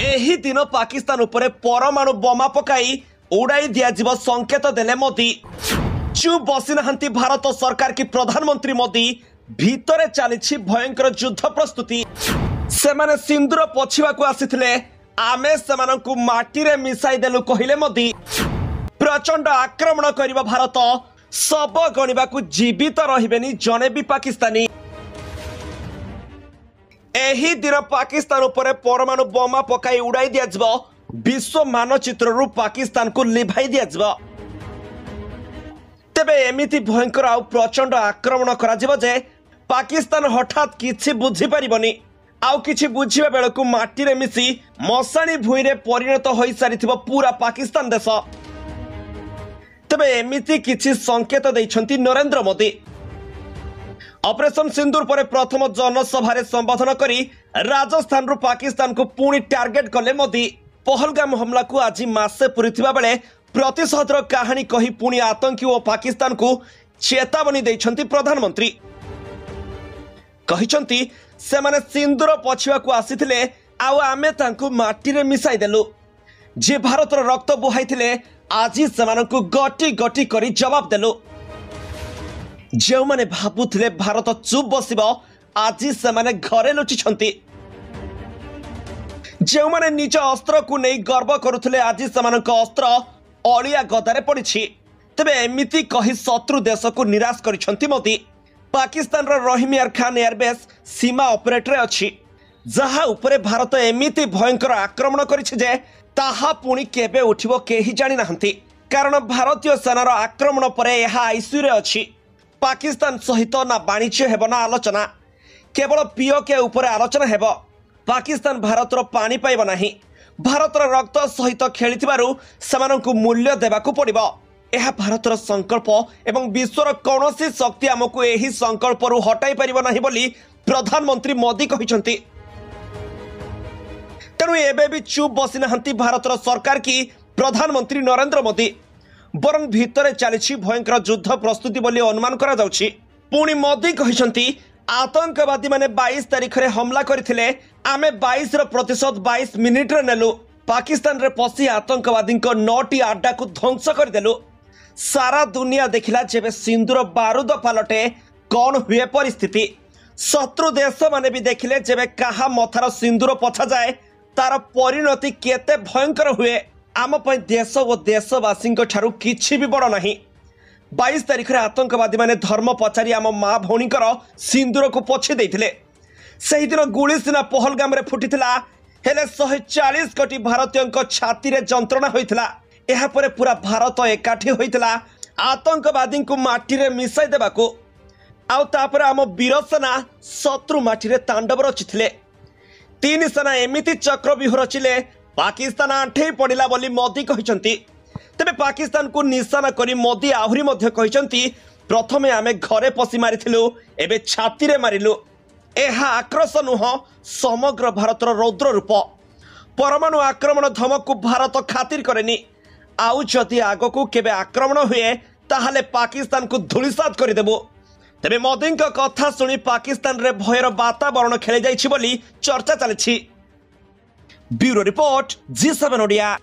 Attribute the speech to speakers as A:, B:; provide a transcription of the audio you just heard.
A: एही दिन पाकिस्तान उपरे परमाणु बोमा पकाई उड़ाई दिया संकेत देले मोदी। चुप बसी नहांती भारत सरकार की प्रधानमंत्री मोदी भितरे चली भयंकर युद्ध प्रस्तुति। सेमाने सिंदूर पछिवा को आसीथिले, आमे सेमानंकु माटीरे मिसाई देलु कहिले मोदी। प्रचंड आक्रमण करिबा भारत, सब गणिबाकु जीवित रहिबेनी जने भी पाकिस्तानी। एही दिन पाकिस्तान उपरे परमाणु बोमा पकाई उड़ाई दिया विश्व मानचित्र पाकिस्तान को लिभाई दिया। तेबे एमिति भयंकर आउ प्रचंड आक्रमण करा जे पाकिस्तान हठात किछि बुझी परिबनी। आउ किछि बुझिबा बेलकु माटीरे मिसी मशाणी भूईरे परिणत होई सारिथिबो पूरा पाकिस्तान देश। तेबे एमिति किछि संकेत दैछंती नरेंद्र मोदी। ऑपरेशन सिंदूर पर प्रथम जनसभा संबोधन करी राजस्थान पाकिस्तान को पुणी टार्गेट कले मोदी। पहलगाम हमला को आज मासे पूरीथिबा बेले प्रतिशोधर कहानी कही पुणी आतंकी और पाकिस्तान को चेतावनी दैछंती प्रधानमंत्री। कहिछंती सेमाने सिंदूर पछिवा को आसीथिले, आउ आमे तांकु माटीरे मिसाई देलु। जे भारतर रक्त बुहाइथिले आज सेमानंकु गटी गटी करी जवाब देलु। जो माने भाबुथिले भारत चुप बसिबो, आज सेमाने घरे लुचिछंती। जो माने निज अस्त्र को नहीं गर्व करुथिले, आज सेमानंक अस्त्र अलिया गदारे पड़िछि। तेबे एमिति कही शत्रु देश को निराश करिछंती मोदी। पाकिस्तान रहीम यार खान एयरबेस सीमा ऑपरेटर अछि, जहा उपरे भारत एमिति भयंकर आक्रमण करिछि जे ताहा पुणी केबे उठिबो केही जानि नाहंती। कारण भारतीय सेनार आक्रमण परे यहा आईसीयू रे अछि। पाकिस्तान सहित ना वाणिज्य हेब ना आलोचना, केवल पीओके उपरे आलोचना हेब। पाकिस्तान भारतर पानी पाइब नाही। भारतर रक्त सहित खेलिथिबारु सेमानंकु मूल्य देबाकु पड़िबो। यह भारतर संकल्प एवं विश्वर कौनसी शक्ति आमको यही संकल्परू हटाई पारिब नाही बोली प्रधानमंत्री मोदी कहिसंती। तेणु एबे भी चुप बसी नहांती भारतर सरकार की प्रधानमंत्री नरेंद्र मोदी, बरं भितरे चली भयंकर युद्ध प्रस्तुति बोली अनुमान करा जाउछि। पुणी मोदी कहिसंती आतंकवादी माने 22 तारिख रे हमला करथिले, आमे 22 रो प्रतिशत 22 मिनिट रे नेलु। पाकिस्तान रे पसी आतंकवादी को 9टी आड्डा को ध्वंस कर देलु। सारा दुनिया देखिला जेबे सिंदूर बारूद पालटे कौन हुए परिस्थिति। शत्रु देश माने भी देखिले जेबे कहा मथार सिंदूर पछा जाए तार परिणति केते भयंकर हुए। आम पई देश और देशवासी ठारू किछि भी बड़ नहीं। 22 तारिख रे आतंकवादी माने धर्म पचारि आम माँ भौणीकर सिंदूर को पछी देइथिले। सही दिन गुली सिना पहलगाम रे फुटिथिला, हेले 140 कोटी भारतीय छाती रे जंत्रणा होइथिला। एहा परे पूरा भारत एकाठी होइथिला आतंकवादी को माटी रे मिसाई देबाको। आउ तापर आम वीर सेना शत्रु माटी रे तांडव रचिथिले। तीन सेना एमिति चक्रव्यूह रचिले, पाकिस्तान आंठे पड़िला बोली मोदी कहिसंती। तेबे पाकिस्तान को निशाना करी मोदी आहुरी मध्य कहिसंती, प्रथमे आमे घरे पसी मारिथिलु, एबे छाती रे मारिलु। एहा आक्रोश नुह, समग्र भारतर रौद्र रूप। परमाणु आक्रमण धमक को भारत खातिर करेनी। आउ जदि आग को केबे आक्रमण हुए ताहले पाकिस्तान को धूलिसात करदेबो। तेबे मोदी कथा सुनी पाकिस्तान रे भयर वातावरण खेली जाइछि बोली चर्चा चलिछि। Bureau report, G7 Odia.